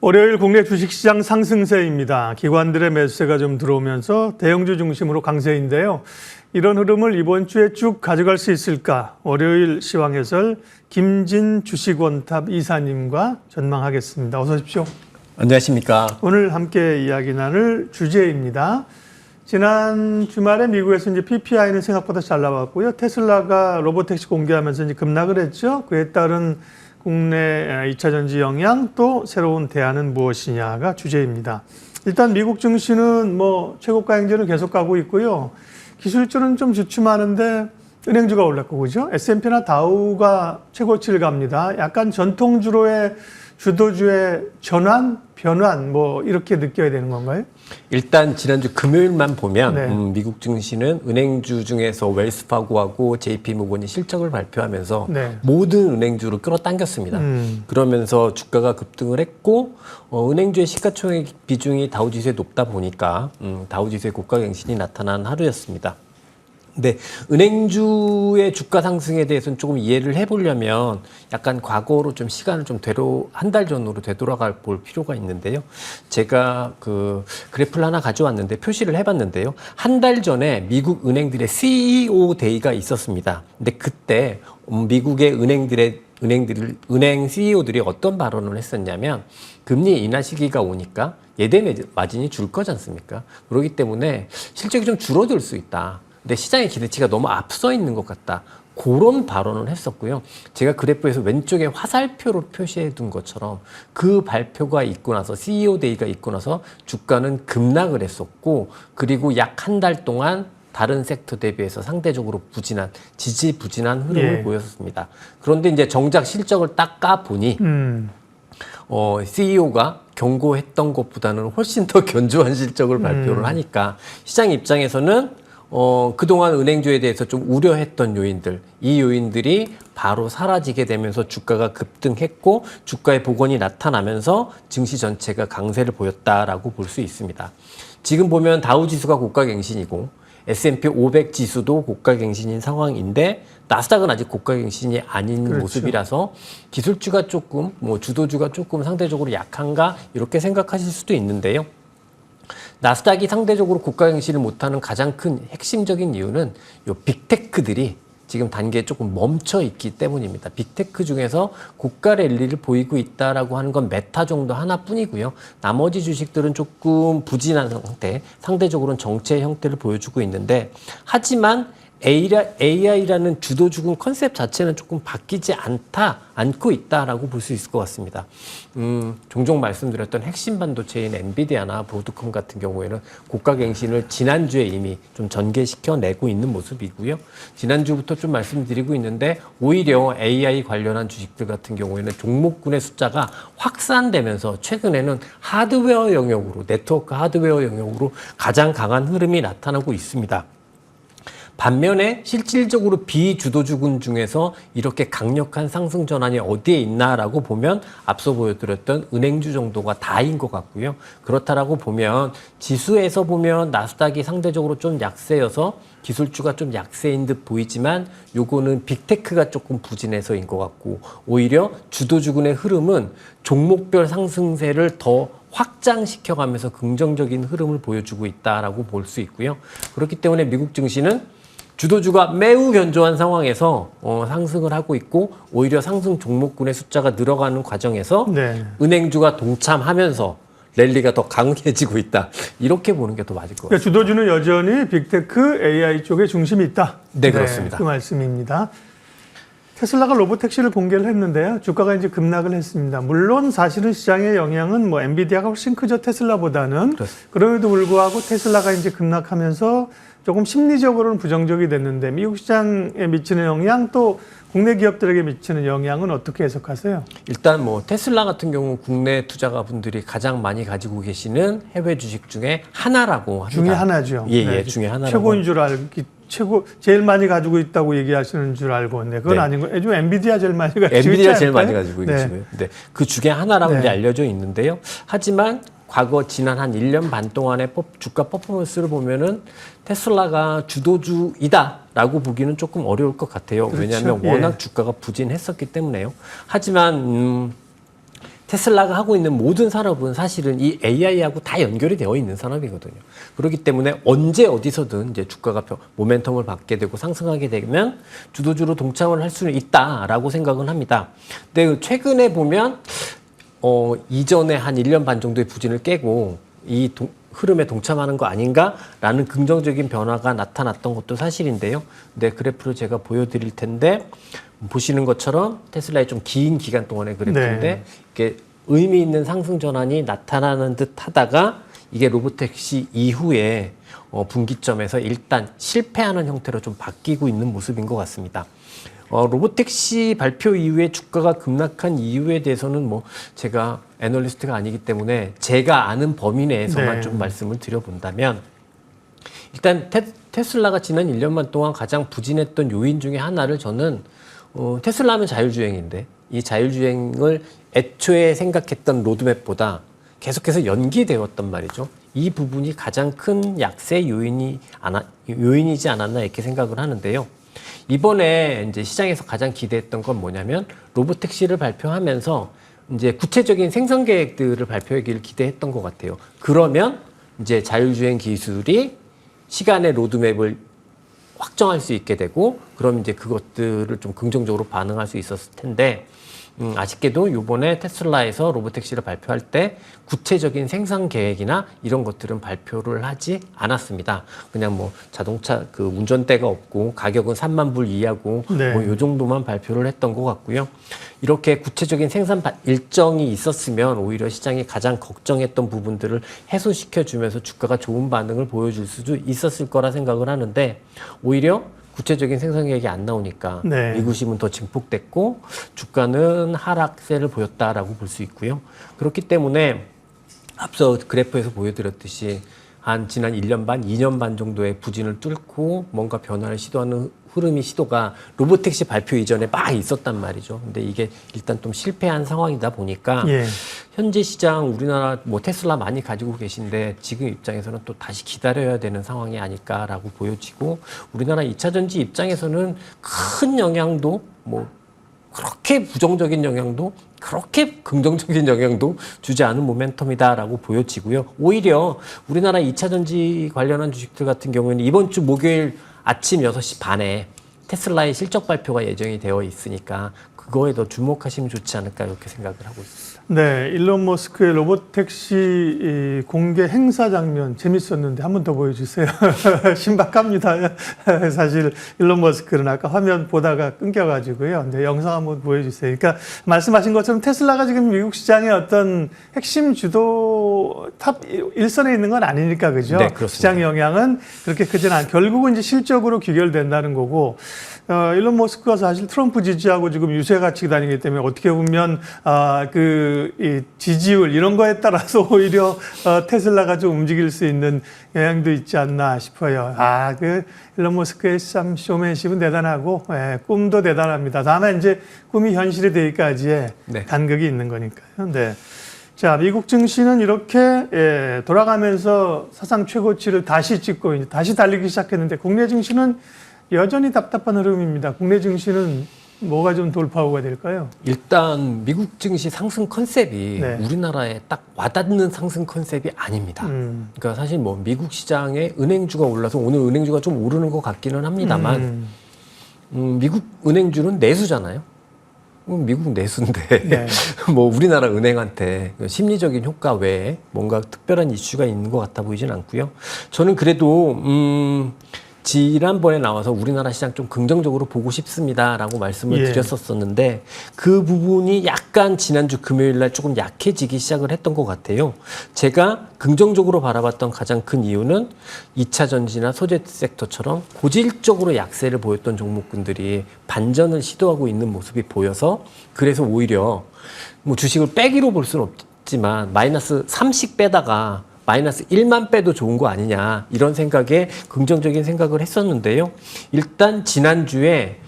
월요일 국내 주식시장 상승세입니다. 기관들의 매수세가 좀 들어오면서 대형주 중심으로 강세인데요. 이런 흐름을 이번 주에 쭉 가져갈 수 있을까? 월요일 시황 해설 김진 주식원탑 이사님과 전망하겠습니다. 어서 오십시오. 안녕하십니까. 오늘 함께 이야기 나눌 주제입니다. 지난 주말에 미국에서 이제 PPI는 생각보다 잘 나왔고요. 테슬라가 로보택시 공개하면서 이제 급락을 했죠. 그에 따른 국내 2차 전지 영향 또 새로운 대안은 무엇이냐가 주제입니다. 일단 미국 증시는 최고가 행진을 계속 가고 있고요. 기술주는 좀 주춤하는데 은행주가 올랐고 그죠? S&P나 다우가 최고치를 갑니다. 약간 전통주로의 주도주의 변환 이렇게 느껴야 되는 건가요? 일단 지난주 금요일만 보면 네. 미국 증시는 은행주 중에서 웰스파고하고 JP모건이 실적을 발표하면서 네. 모든 은행주를 끌어당겼습니다. 그러면서 주가가 급등을 했고 은행주의 시가총액 비중이 다우지수에 높다 보니까 다우지수의 고가갱신이 나타난 하루였습니다. 근데 은행주의 주가 상승에 대해서는 조금 이해를 해보려면 약간 과거로 좀 시간을 좀 한 달 전으로 되돌아가 볼 필요가 있는데요. 제가 그 그래프를 하나 가져왔는데 표시를 해봤는데요. 한 달 전에 미국 은행들의 CEO 데이가 있었습니다. 근데 그때 미국의 은행 CEO들이 어떤 발언을 했었냐면 금리 인하 시기가 오니까 예대 마진이 줄 거지 않습니까? 그렇기 때문에 실적이 좀 줄어들 수 있다. 근데 시장의 기대치가 너무 앞서 있는 것 같다. 그런 발언을 했었고요. 제가 그래프에서 왼쪽에 화살표로 표시해 둔 것처럼 그 발표가 있고 나서 CEO 데이가 있고 나서 주가는 급락을 했었고 그리고 약 한 달 동안 다른 섹터 대비해서 상대적으로 지지부진한 흐름을 보였습니다. 그런데 이제 정작 실적을 딱 까보니 CEO가 경고했던 것보다는 훨씬 더 견조한 실적을 발표를 하니까 시장 입장에서는 그동안 은행주에 대해서 좀 우려했던 요인들, 이 요인들이 바로 사라지게 되면서 주가가 급등했고 주가의 복원이 나타나면서 증시 전체가 강세를 보였다라고 볼 수 있습니다. 지금 보면 다우지수가 고가갱신이고 S&P 500 지수도 고가갱신인 상황인데 나스닥은 아직 고가갱신이 아닌 그렇죠. 모습이라서 기술주가 조금, 주도주가 조금 상대적으로 약한가 이렇게 생각하실 수도 있는데요. 나스닥이 상대적으로 고가갱신을 못하는 가장 큰 핵심적인 이유는 요 빅테크들이 지금 단계에 조금 멈춰 있기 때문입니다. 빅테크 중에서 고가 랠리를 보이고 있다라고 하는 건 메타 정도 하나뿐이고요. 나머지 주식들은 조금 부진한 상태, 상대적으로는 정체의 형태를 보여주고 있는데 하지만 AI라는 주도주군 컨셉 자체는 조금 바뀌지 않고 있다라고 볼 수 있을 것 같습니다. 종종 말씀드렸던 핵심 반도체인 엔비디아나 브로드컴 같은 경우에는 고가갱신을 지난주에 이미 좀 전개시켜내고 있는 모습이고요. 지난주부터 좀 말씀드리고 있는데 오히려 AI 관련한 주식들 같은 경우에는 종목군의 숫자가 확산되면서 최근에는 하드웨어 영역으로, 네트워크 하드웨어 영역으로 가장 강한 흐름이 나타나고 있습니다. 반면에 실질적으로 비주도주군 중에서 이렇게 강력한 상승 전환이 어디에 있나라고 보면 앞서 보여드렸던 은행주 정도가 다인 것 같고요. 그렇다라고 보면 지수에서 보면 나스닥이 상대적으로 좀 약세여서 기술주가 좀 약세인 듯 보이지만 요거는 빅테크가 조금 부진해서인 것 같고 오히려 주도주군의 흐름은 종목별 상승세를 더 확장시켜가면서 긍정적인 흐름을 보여주고 있다라고 볼 수 있고요. 그렇기 때문에 미국 증시는 주도주가 매우 견조한 상황에서 상승을 하고 있고 오히려 상승 종목군의 숫자가 늘어가는 과정에서 은행주가 동참하면서 랠리가 더 강해지고 있다. 이렇게 보는 게 더 맞을 것 같습니다. 그러니까 주도주는 여전히 빅테크 AI 쪽에 중심이 있다. 네, 그렇습니다. 그 말씀입니다. 테슬라가 로보택시를 공개를 했는데요. 주가가 이제 급락을 했습니다. 물론 사실은 시장의 영향은 엔비디아가 훨씬 크죠. 테슬라보다는. 그렇습니다. 그럼에도 불구하고 테슬라가 이제 급락하면서 조금 심리적으로는 부정적이 됐는데 미국 시장에 미치는 영향 또 국내 기업들에게 미치는 영향은 어떻게 해석하세요? 일단 테슬라 같은 경우 국내 투자가분들이 가장 많이 가지고 계시는 해외 주식 중에 하나라고 합니다. 중에 하나죠. 예, 중에 하나라고. 최고인 줄 제일 많이 가지고 있다고 얘기하시는 줄 알고 있는데 그건 아닌 거예요. 요즘 엔비디아 제일 많이 가지고 있지 엔비디아 제일 않을까요? 많이 가지고 계시고요. 네. 그 중에 하나라고 이제 알려져 있는데요. 하지만 지난 한 1년 반 동안의 주가 퍼포먼스를 보면은 테슬라가 주도주이다라고 보기는 조금 어려울 것 같아요. 그렇죠. 왜냐하면 워낙 주가가 부진했었기 때문에요. 하지만 테슬라가 하고 있는 모든 산업은 사실은 이 AI하고 다 연결이 되어 있는 산업이거든요. 그렇기 때문에 언제 어디서든 이제 주가가 모멘텀을 받게 되고 상승하게 되면 주도주로 동참을 할 수는 있다라고 생각은 합니다. 근데 최근에 보면 이전에 한 1년 반 정도의 부진을 깨고 이 흐름에 동참하는 거 아닌가라는 긍정적인 변화가 나타났던 것도 사실인데요. 근데 그래프를 제가 보여드릴 텐데 보시는 것처럼 테슬라의 좀 긴 기간 동안의 그래프인데 네. 이게 의미 있는 상승 전환이 나타나는 듯 하다가 이게 로보택시 이후에 분기점에서 일단 실패하는 형태로 좀 바뀌고 있는 모습인 것 같습니다. 로보택시 발표 이후에 주가가 급락한 이유에 대해서는 뭐 제가 애널리스트가 아니기 때문에 제가 아는 범위 내에서만 네. 좀 말씀을 드려본다면 일단 테슬라가 지난 1년만 동안 가장 부진했던 요인 중에 하나를 저는 테슬라 하면 자율주행인데 이 자율주행을 애초에 생각했던 로드맵보다 계속해서 연기되었단 말이죠. 이 부분이 가장 큰 약세 요인이지 않았나 이렇게 생각을 하는데요. 이번에 이제 시장에서 가장 기대했던 건 뭐냐면 로보택시를 발표하면서 이제 구체적인 생산 계획들을 발표하기를 기대했던 것 같아요. 그러면 이제 자율주행 기술이 시간의 로드맵을 확정할 수 있게 되고 그럼 이제 그것들을 좀 긍정적으로 반응할 수 있었을 텐데 아쉽게도 이번에 테슬라에서 로보택시를 발표할 때 구체적인 생산 계획이나 이런 것들은 발표를 하지 않았습니다. 그냥 뭐 자동차 그 운전대가 없고 가격은 3만 불 이하고 네. 뭐 이 정도만 발표를 했던 것 같고요. 이렇게 구체적인 생산 일정이 있었으면 오히려 시장이 가장 걱정했던 부분들을 해소시켜 주면서 주가가 좋은 반응을 보여줄 수도 있었을 거라 생각을 하는데 오히려 구체적인 생산 계획이 안 나오니까 네. 미구심은 더 증폭됐고 주가는 하락세를 보였다라고 볼 수 있고요. 그렇기 때문에 앞서 그래프에서 보여드렸듯이 한 지난 1년 반, 2년 반 정도의 부진을 뚫고 뭔가 변화를 시도하는 시도가 로보택시 발표 이전에 막 있었단 말이죠. 근데 이게 일단 좀 실패한 상황이다 보니까 예. 현재 시장 우리나라 뭐 테슬라 많이 가지고 계신데 지금 입장에서는 또 다시 기다려야 되는 상황이 아닐까라고 보여지고 우리나라 2차 전지 입장에서는 큰 영향도 뭐 그렇게 부정적인 영향도 그렇게 긍정적인 영향도 주지 않은 모멘텀이다라고 보여지고요. 오히려 우리나라 2차 전지 관련한 주식들 같은 경우에는 이번 주 목요일 아침 6시 반에 테슬라의 실적 발표가 예정이 되어 있으니까 그거에 더 주목하시면 좋지 않을까 이렇게 생각을 하고 있습니다. 네, 일론 머스크의 로보택시 공개 행사 장면 재밌었는데 한 번 더 보여주세요. 신박합니다. 사실 일론 머스크는 아까 화면 보다가 끊겨가지고요. 네, 영상 한번 보여주세요. 그러니까 말씀하신 것처럼 테슬라가 지금 미국 시장의 어떤 핵심 주도 탑 1선에 있는 건 아니니까 그죠? 네, 그렇습니다. 시장 영향은 그렇게 크진 않. 결국은 이제 실적으로 귀결된다는 거고. 일론 머스크가 사실 트럼프 지지하고 지금 유세같이 다니기 때문에 어떻게 보면 이 지지율 이런 거에 따라서 오히려 테슬라가 좀 움직일 수 있는 영향도 있지 않나 싶어요. 그 일론 머스크의 참 쇼맨십은 대단하고 꿈도 대단합니다. 다만 이제 꿈이 현실이 되기까지의 네. 간극이 있는 거니까요. 네. 자, 미국 증시는 이렇게 돌아가면서 사상 최고치를 다시 찍고 이제 다시 달리기 시작했는데 국내 증시는 여전히 답답한 흐름입니다. 국내 증시는 뭐가 좀 돌파구가 될까요? 일단 미국 증시 상승 컨셉이 네. 우리나라에 딱 와닿는 상승 컨셉이 아닙니다. 그러니까 사실 뭐 미국 시장에 은행주가 올라서 오늘 은행주가 좀 오르는 것 같기는 합니다만 미국 은행주는 내수잖아요. 미국 내수인데 네. 뭐 우리나라 은행한테 심리적인 효과 외에 뭔가 특별한 이슈가 있는 것 같아 보이진 않고요. 저는 그래도 지난번에 나와서 우리나라 시장 좀 긍정적으로 보고 싶습니다라고 말씀을 드렸었는데 그 부분이 약간 지난주 금요일 날 조금 약해지기 시작을 했던 것 같아요. 제가 긍정적으로 바라봤던 가장 큰 이유는 2차 전지나 소재 섹터처럼 고질적으로 약세를 보였던 종목군들이 반전을 시도하고 있는 모습이 보여서 그래서 오히려 뭐 주식을 빼기로 볼 수는 없지만 마이너스 30 빼다가 마이너스 1만 빼도 좋은 거 아니냐 이런 생각에 긍정적인 생각을 했었는데요. 일단 지난주에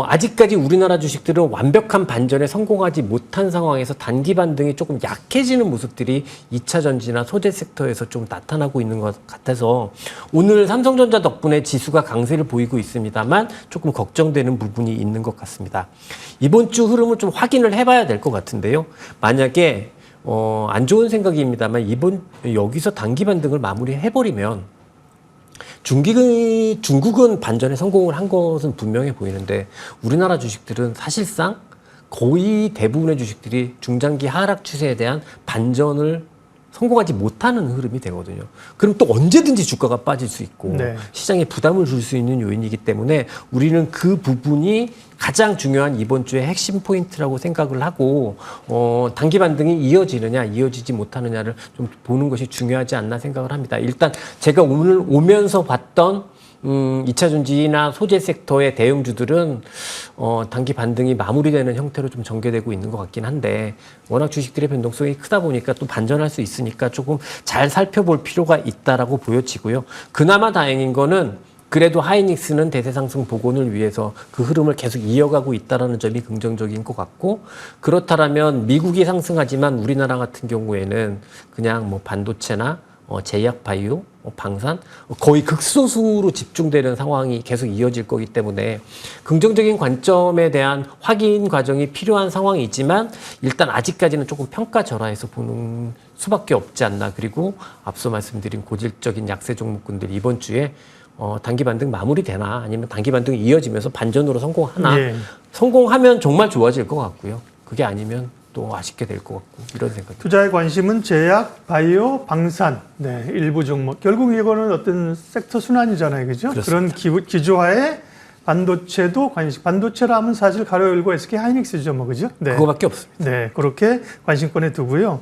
아직까지 우리나라 주식들은 완벽한 반전에 성공하지 못한 상황에서 단기 반등이 조금 약해지는 모습들이 2차 전지나 소재 섹터에서 좀 나타나고 있는 것 같아서 오늘 삼성전자 덕분에 지수가 강세를 보이고 있습니다만 조금 걱정되는 부분이 있는 것 같습니다. 이번 주 흐름을 좀 확인을 해봐야 될 것 같은데요. 만약에 안 좋은 생각입니다만 여기서 단기 반등을 마무리해버리면 중국은 반전에 성공을 한 것은 분명해 보이는데 우리나라 주식들은 사실상 거의 대부분의 주식들이 중장기 하락 추세에 대한 반전을 성공하지 못하는 흐름이 되거든요. 그럼 또 언제든지 주가가 빠질 수 있고 네. 시장에 부담을 줄 수 있는 요인이기 때문에 우리는 그 부분이 가장 중요한 이번 주의 핵심 포인트라고 생각을 하고 단기 반등이 이어지느냐 이어지지 못하느냐를 좀 보는 것이 중요하지 않나 생각을 합니다. 일단 제가 오늘 오면서 봤던 2차 전지나 소재 섹터의 대형주들은 단기 반등이 마무리되는 형태로 좀 전개되고 있는 것 같긴 한데 워낙 주식들의 변동성이 크다 보니까 또 반전할 수 있으니까 조금 잘 살펴볼 필요가 있다라고 보여지고요. 그나마 다행인 거는 그래도 하이닉스는 대세 상승 복원을 위해서 그 흐름을 계속 이어가고 있다는 점이 긍정적인 것 같고 그렇다면 미국이 상승하지만 우리나라 같은 경우에는 그냥 뭐 반도체나 제약 바이오, 방산 거의 극소수로 집중되는 상황이 계속 이어질 거기 때문에 긍정적인 관점에 대한 확인 과정이 필요한 상황이지만 일단 아직까지는 조금 평가절하해서 보는 수밖에 없지 않나. 그리고 앞서 말씀드린 고질적인 약세 종목군들 이번 주에 단기 반등 마무리되나 아니면 단기 반등이 이어지면서 반전으로 성공하나 예. 성공하면 정말 좋아질 것 같고요. 그게 아니면 또 아쉽게 될 것 같고 이런 생각이 투자의 관심은 제약, 바이오, 방산, 네, 일부 종목. 결국 이거는 어떤 섹터 순환이잖아요, 그죠? 그렇습니다. 그런 기조하에 반도체도 관심. 반도체라 하면 사실 가로 열고 SK 하이닉스죠, 뭐 그죠? 네, 그거밖에 없습니다. 네, 그렇게 관심권에 두고요.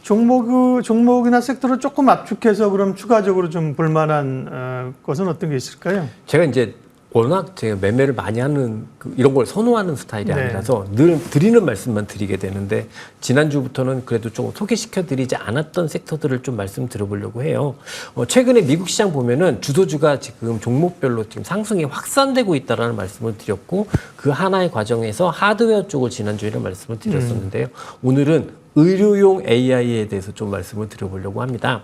종목이나 섹터를 조금 압축해서 그럼 추가적으로 좀 볼만한 것은 어떤 게 있을까요? 제가 이제 워낙 제가 매매를 많이 하는 이런 걸 선호하는 스타일이 네. 아니라서 늘 드리는 말씀만 드리게 되는데 지난주부터는 그래도 조금 소개시켜 드리지 않았던 섹터들을 좀 말씀드려보려고 해요. 최근에 미국 시장 보면은 주도주가 지금 종목별로 지금 상승이 확산되고 있다라는 말씀을 드렸고 그 하나의 과정에서 하드웨어 쪽을 지난주에는 말씀을 드렸었는데요. 오늘은 의료용 AI에 대해서 좀 말씀을 드려보려고 합니다.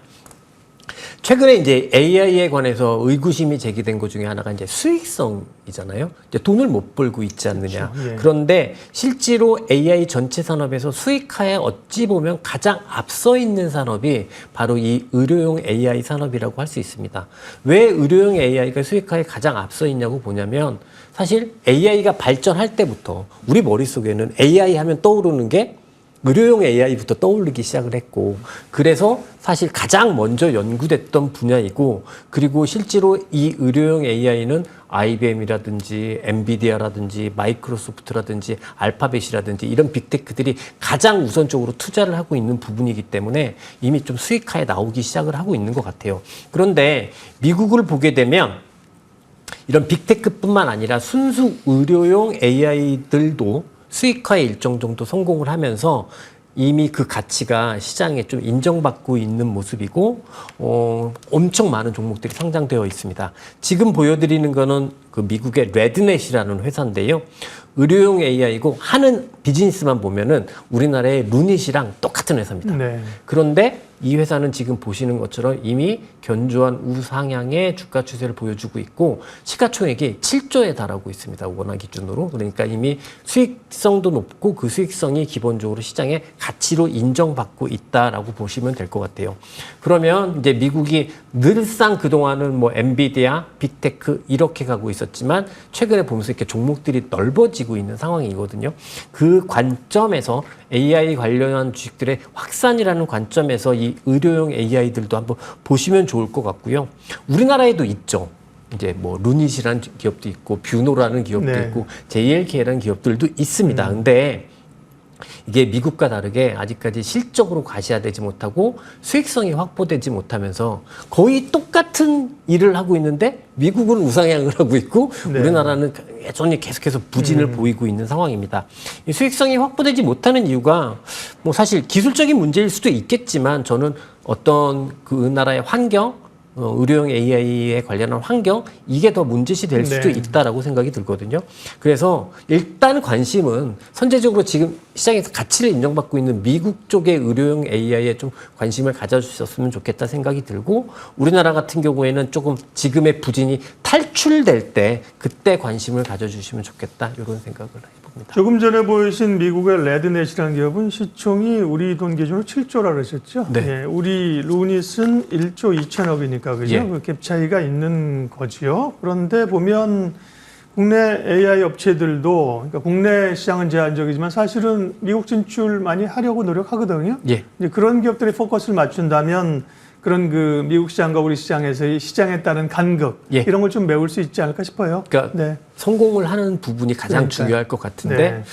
최근에 이제 AI에 관해서 의구심이 제기된 것 중에 하나가 이제 수익성이잖아요. 이제 돈을 못 벌고 있지 않느냐. 그렇죠. 예. 그런데 실제로 AI 전체 산업에서 수익화에 어찌 보면 가장 앞서 있는 산업이 바로 이 의료용 AI 산업이라고 할 수 있습니다. 왜 의료용 AI가 수익화에 가장 앞서 있냐고 보냐면 사실 AI가 발전할 때부터 우리 머릿속에는 AI 하면 떠오르는 게 의료용 AI부터 떠오르기 시작을 했고 그래서 사실 가장 먼저 연구됐던 분야이고 그리고 실제로 이 의료용 AI는 IBM이라든지 엔비디아라든지 마이크로소프트라든지 알파벳이라든지 이런 빅테크들이 가장 우선적으로 투자를 하고 있는 부분이기 때문에 이미 좀 수익화에 나오기 시작을 하고 있는 것 같아요. 그런데 미국을 보게 되면 이런 빅테크뿐만 아니라 순수 의료용 AI들도 수익화에 일정 정도 성공을 하면서 이미 그 가치가 시장에 좀 인정받고 있는 모습이고 엄청 많은 종목들이 상장되어 있습니다. 지금 보여드리는 거는 그 미국의 레드넷이라는 회사인데요. 의료용 AI고 하는 비즈니스만 보면은 우리나라의 루닛이랑 똑같은 회사입니다. 네. 그런데 이 회사는 지금 보시는 것처럼 이미 견조한 우상향의 주가 추세를 보여주고 있고 시가총액이 7조에 달하고 있습니다. 원화 기준으로. 그러니까 이미 수익성도 높고 그 수익성이 기본적으로 시장의 가치로 인정받고 있다라고 보시면 될 것 같아요. 그러면 이제 미국이 늘상 그동안은 뭐 엔비디아, 빅테크 이렇게 가고 있었지만 최근에 보면서 이렇게 종목들이 넓어지고 있는 상황이거든요. 그 관점에서 AI 관련한 주식들의 확산이라는 관점에서 이 의료용 AI들도 한번 보시면 좋을 것 같고요. 우리나라에도 있죠. 이제 뭐 루닛이라는 기업도 있고 뷰노라는 기업도 네. 있고 JLK라는 기업들도 있습니다. 근데 이게 미국과 다르게 아직까지 실적으로 과시화되지 못하고 수익성이 확보되지 못하면서 거의 똑같은 일을 하고 있는데 미국은 우상향을 하고 있고 네. 우리나라는 여전히 계속해서 부진을 보이고 있는 상황입니다. 이 수익성이 확보되지 못하는 이유가 뭐 사실 기술적인 문제일 수도 있겠지만 저는 어떤 그 나라의 환경 의료용 AI에 관련한 환경 이게 더 문제시 될 수도 네. 있다라고 생각이 들거든요. 그래서 일단 관심은 선제적으로 지금 시장에서 가치를 인정받고 있는 미국 쪽의 의료용 AI에 좀 관심을 가져주셨으면 좋겠다 생각이 들고 우리나라 같은 경우에는 조금 지금의 부진이 탈출될 때 그때 관심을 가져주시면 좋겠다 이런 생각을 해봅니다. 조금 전에 보이신 미국의 레드넷이라는 기업은 시총이 우리 돈 기준으로 7조라 그러셨죠? 네. 예, 우리 루닛은 1조 2천억이니까 그죠? 예. 그 갭 차이가 있는 거지요. 그런데 보면 국내 AI 업체들도 그러니까 국내 시장은 제한적이지만 사실은 미국 진출 많이 하려고 노력하거든요. 예. 이제 그런 기업들이 포커스를 맞춘다면 그런 그 미국 시장과 우리 시장에서의 시장에 따른 간극 예. 이런 걸 좀 메울 수 있지 않을까 싶어요. 그러니까 네. 성공을 하는 부분이 가장 그러니까요. 중요할 것 같은데 네.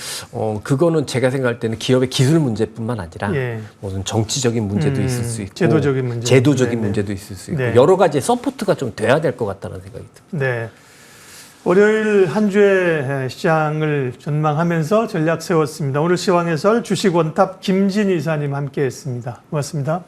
그거는 제가 생각할 때는 기업의 기술 문제뿐만 아니라 예. 무슨 정치적인 문제도 있을 수 있고 제도적인 문제. 제도적인 네네. 문제도 있을 수 있고 네. 여러 가지 서포트가 좀 돼야 될 것 같다는 생각이 듭니다. 네. 월요일 한 주의 시장을 전망하면서 전략 세웠습니다. 오늘 시황해설 주식원탑 김진 이사님 함께했습니다. 고맙습니다.